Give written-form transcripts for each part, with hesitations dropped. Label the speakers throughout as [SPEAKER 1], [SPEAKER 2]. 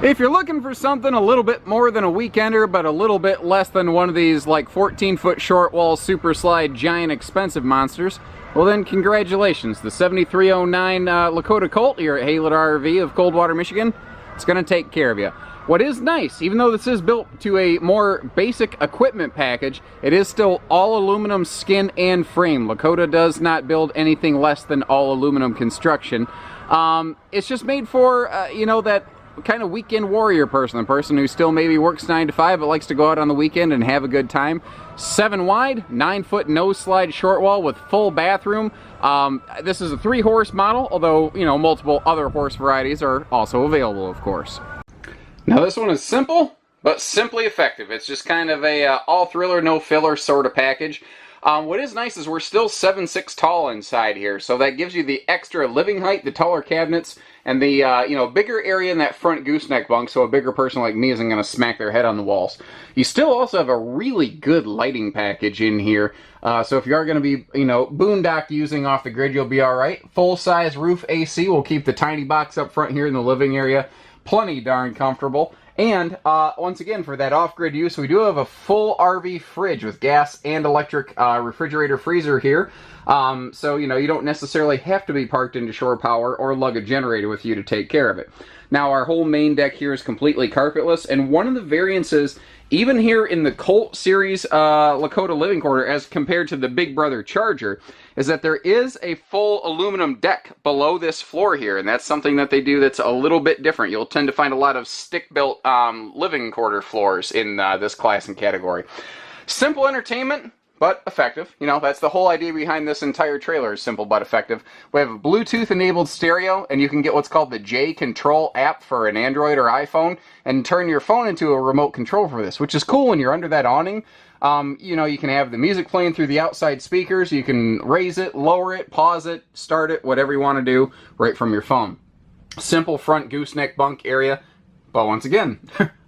[SPEAKER 1] If you're looking for something a little bit more than a weekender, but a little bit less than one of these like 14-foot short wall super slide giant expensive monsters, well then congratulations. The 7309 Lakota Colt here at Haylett RV of Coldwater, Michigan, it's going to take care of you. What is nice, even though this is built to a more basic equipment package, it is still all aluminum skin and frame. Lakota does not build anything less than all aluminum construction. It's just made for, you know, that kind of weekend warrior person, the person who still maybe works 9 to 5 but likes to go out on the weekend and have a good time. 7 wide, 9-foot no slide short wall with full bathroom. This is a 3-horse model, although, you know, multiple other horse varieties are also available, of course. Now this one is simple, but simply effective. It's just kind of a all thriller, no filler sort of package. What is nice is we're still 7'6" tall inside here, so that gives you the extra living height, the taller cabinets, and the you know, bigger area in that front gooseneck bunk, so a bigger person like me isn't going to smack their head on the walls. You still also have a really good lighting package in here, so if you are going to be, you know, boondock using off the grid, you'll be all right. Full-size roof AC will keep the tiny box up front here in the living area plenty darn comfortable. And once again, for that off-grid use, we do have a full RV fridge with gas and electric refrigerator freezer here. So, you know, you don't necessarily have to be parked into shore power or lug a generator with you to take care of it. Now, our whole main deck here is completely carpetless, and one of the variances, even here in the Colt series Lakota living quarter, as compared to the Big Brother Charger, is that there is a full aluminum deck below this floor here, and that's something that they do that's a little bit different. You'll tend to find a lot of stick-built living quarter floors in this class and category. Simple entertainment, but effective. You know, that's the whole idea behind this entire trailer, is simple but effective. We have a Bluetooth-enabled stereo, and you can get what's called the J Control app for an Android or iPhone, and turn your phone into a remote control for this, which is cool when you're under that awning. You know, you can have the music playing through the outside speakers, you can raise it, lower it, pause it, start it, whatever you want to do, right from your phone. Simple front gooseneck bunk area, but once again,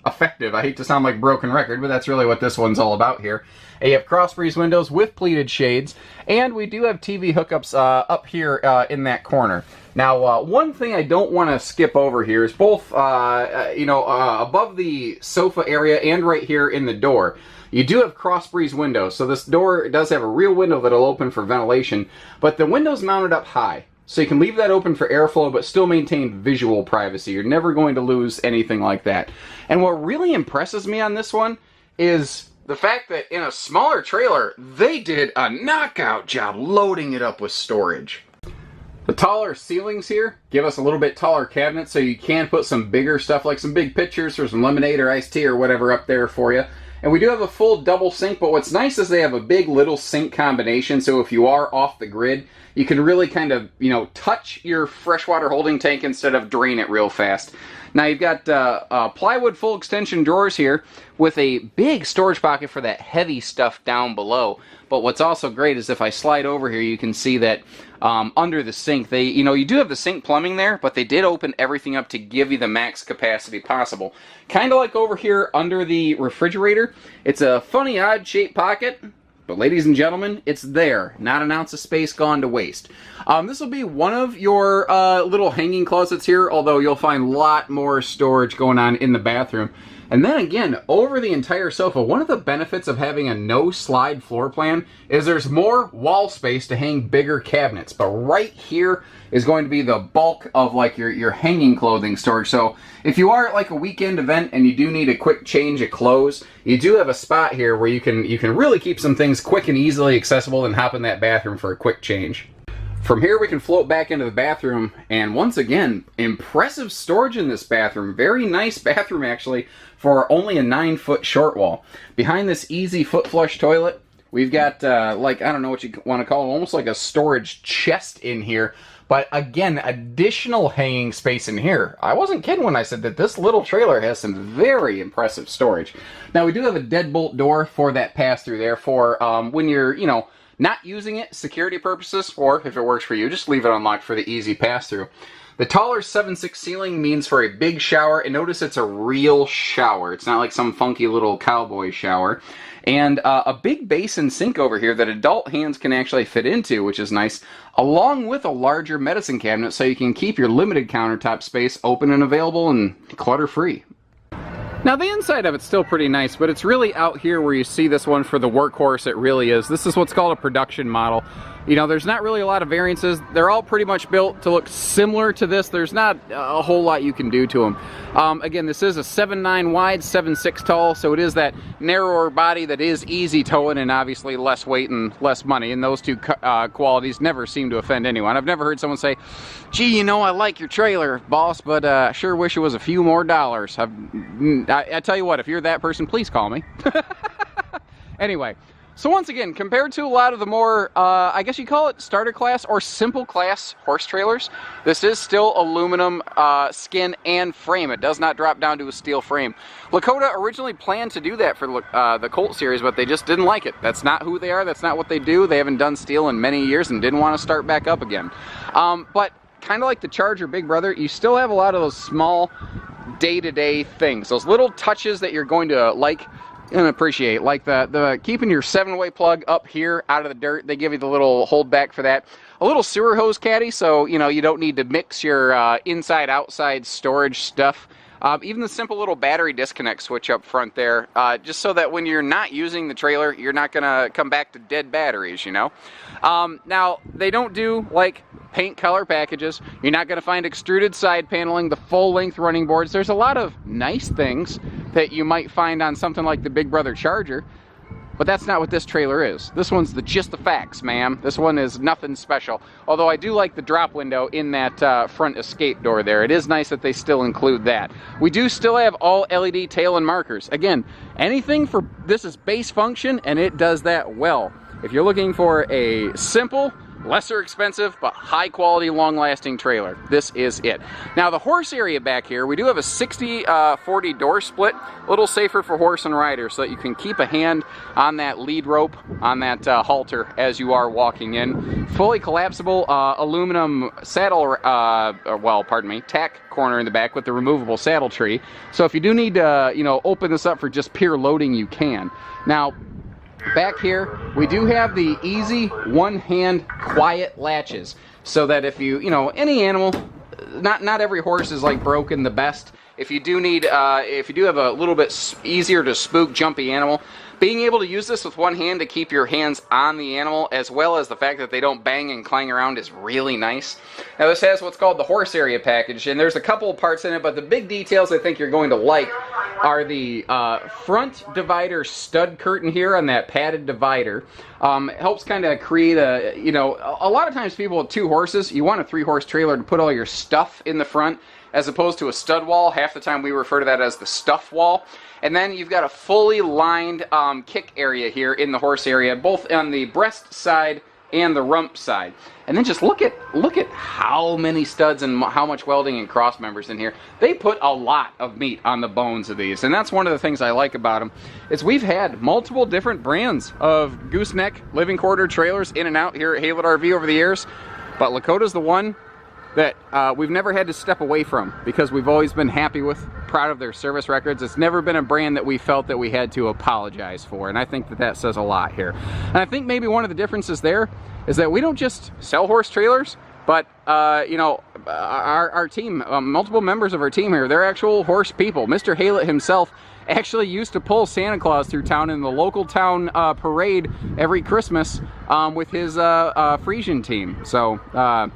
[SPEAKER 1] effective. I hate to sound like a broken record, but that's really what this one's all about here. And you have cross breeze windows with pleated shades, and we do have TV hookups up here in that corner. Now, one thing I don't want to skip over here is both, you know, above the sofa area and right here in the door, you do have cross breeze windows. So this door does have a real window that'll open for ventilation, but the window's mounted up high. So you can leave that open for airflow, but still maintain visual privacy. You're never going to lose anything like that. And what really impresses me on this one is the fact that in a smaller trailer, they did a knockout job loading it up with storage. The taller ceilings here give us a little bit taller cabinets, so you can put some bigger stuff like some big pitchers or some lemonade or iced tea or whatever up there for you. And we do have a full double sink, but what's nice is they have a big little sink combination, so if you are off the grid, you can really kind of, you know, touch your freshwater holding tank instead of drain it real fast. Now you've got plywood full extension drawers here with a big storage pocket for that heavy stuff down below. But what's also great is if I slide over here, you can see that under the sink, they, you know, you do have the sink plumbing there, but they did open everything up to give you the max capacity possible. Kind of like over here under the refrigerator. It's a funny odd shaped pocket, but ladies and gentlemen, it's there. Not an ounce of space gone to waste. This will be one of your little hanging closets here, although you'll find a lot more storage going on in the bathroom. And then again, over the entire sofa, one of the benefits of having a no-slide floor plan is there's more wall space to hang bigger cabinets. But right here is going to be the bulk of like your hanging clothing storage. So if you are at like a weekend event and you do need a quick change of clothes, you do have a spot here where you can really keep some things quick and easily accessible and hop in that bathroom for a quick change. From here we can float back into the bathroom, and once again, impressive storage in this bathroom. Very nice bathroom actually for only a 9-foot short wall. Behind this easy foot flush toilet, we've got like, I don't know what you want to call it, almost like a storage chest in here. But again, additional hanging space in here. I wasn't kidding when I said that this little trailer has some very impressive storage. Now we do have a deadbolt door for that pass through there for when you're, you know, not using it, security purposes, or if it works for you, just leave it unlocked for the easy pass-through. The taller 7.6 ceiling means for a big shower, and notice it's a real shower. It's not like some funky little cowboy shower. And a big basin sink over here that adult hands can actually fit into, which is nice, along with a larger medicine cabinet so you can keep your limited countertop space open and available and clutter-free. Now the inside of it's still pretty nice, but it's really out here where you see this one for the workhorse. It really is. This is what's called a production model. You know, there's not really a lot of variances. They're all pretty much built to look similar to this. There's not a whole lot you can do to them. Again, this is a 7.9 wide, 7.6 tall, so it is that narrower body that is easy towing and obviously less weight and less money. And those two qualities never seem to offend anyone. I've never heard someone say, gee, you know, I like your trailer, boss, but I sure wish it was a few more dollars. I tell you what, if you're that person, please call me. Anyway. So once again, compared to a lot of the more, I guess you call it starter class or simple class horse trailers, this is still aluminum skin and frame. It does not drop down to a steel frame. Lakota originally planned to do that for the Colt series, but they just didn't like it. That's not who they are. That's not what they do. They haven't done steel in many years and didn't want to start back up again. But kind of like the Charger Big Brother, you still have a lot of those small day-to-day things. Those little touches that you're going to like and appreciate, like the keeping your 7-way plug up here out of the dirt. They give you the little hold back for that. A little sewer hose caddy, so you know you don't need to mix your inside outside storage stuff. Even the simple little battery disconnect switch up front there, just so that when you're not using the trailer, you're not gonna come back to dead batteries, you know. Now they don't do like paint color packages. You're not gonna find extruded side paneling, the full length running boards. There's a lot of nice things that you might find on something like the Big Brother Charger, but that's not what this trailer is. This one's just the facts, ma'am. This one is nothing special. Although I do like the drop window in that front escape door there. It is nice that they still include that. We do still have all LED tail and markers. Again, anything for this is base function, and it does that well. If you're looking for a simple, lesser expensive, but high quality, long lasting trailer, this is it. Now the horse area back here, we do have a 60-40 door split, a little safer for horse and rider so that you can keep a hand on that lead rope, on that halter as you are walking in. Fully collapsible aluminum saddle, tack corner in the back with the removable saddle tree. So if you do need to, you know, open this up for just pure loading, you can. Now, back here, we do have the easy one-hand quiet latches, so that if you know, any animal, not every horse is like broken the best. If you do need, if you do have a little bit easier to spook jumpy animal, being able to use this with one hand to keep your hands on the animal, as well as the fact that they don't bang and clang around, is really nice. Now this has what's called the horse area package, and there's a couple of parts in it, but the big details I think you're going to like are the front divider stud curtain here on that padded divider. It helps kind of create a, you know, a lot of times people with 2 horses, you want a 3-horse trailer to put all your stuff in the front, as opposed to a stud wall. Half the time we refer to that as the stuff wall. And then you've got a fully lined kick area here in the horse area, both on the breast side and the rump side. And then just look at how many studs and how much welding and cross members in here. They put a lot of meat on the bones of these, and that's one of the things I like about them. Is we've had multiple different brands of gooseneck living quarter trailers in and out here at Haylett RV over the years, but Lakota's the one that we've never had to step away from, because we've always been happy with, proud of their service records. It's never been a brand that we felt that we had to apologize for, and I think that that says a lot here. And I think maybe one of the differences there is that we don't just sell horse trailers, but you know, our team, multiple members of our team here, they're actual horse people. Mr. Haylett himself actually used to pull Santa Claus through town in the local town parade every Christmas with his Frisian team. So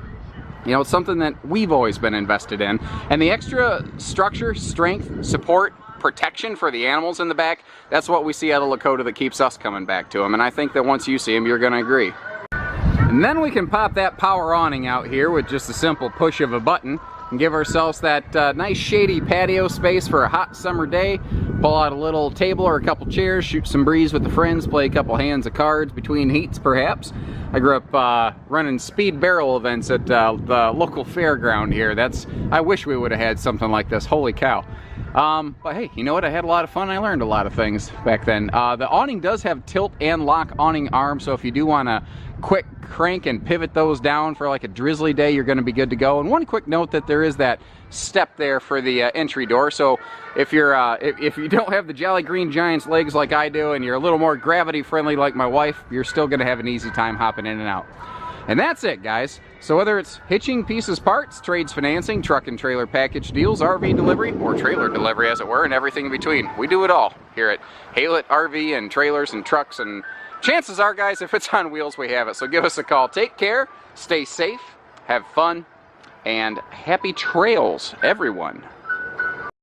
[SPEAKER 1] you know, it's something that we've always been invested in. And the extra structure, strength, support, protection for the animals in the back, that's what we see out of Lakota that keeps us coming back to them. And I think that once you see them, you're going to agree. And then we can pop that power awning out here with just a simple push of a button and give ourselves that nice shady patio space for a hot summer day, Pull out a little table or a couple chairs, shoot some breeze with the friends, play a couple hands of cards between heats perhaps. I grew up running speed barrel events at the local fairground here. I wish we would have had something like this, holy cow. But hey, you know what? I had a lot of fun. I learned a lot of things back then. The awning does have tilt and lock awning arms, so if you do want to quick crank and pivot those down for like a drizzly day, you're going to be good to go. And one quick note that there is that step there for the entry door. So if you're if you don't have the Jolly Green Giant's legs like I do, and you're a little more gravity friendly like my wife, you're still going to have an easy time hopping in and out. And that's it, guys. So whether it's hitching, pieces, parts, trades, financing, truck and trailer package deals, RV delivery, or trailer delivery as it were, and everything in between, we do it all here at Haylett RV and trailers and trucks, and chances are, guys, if it's on wheels, we have it. So give us a call. Take care, stay safe, have fun, and happy trails, everyone.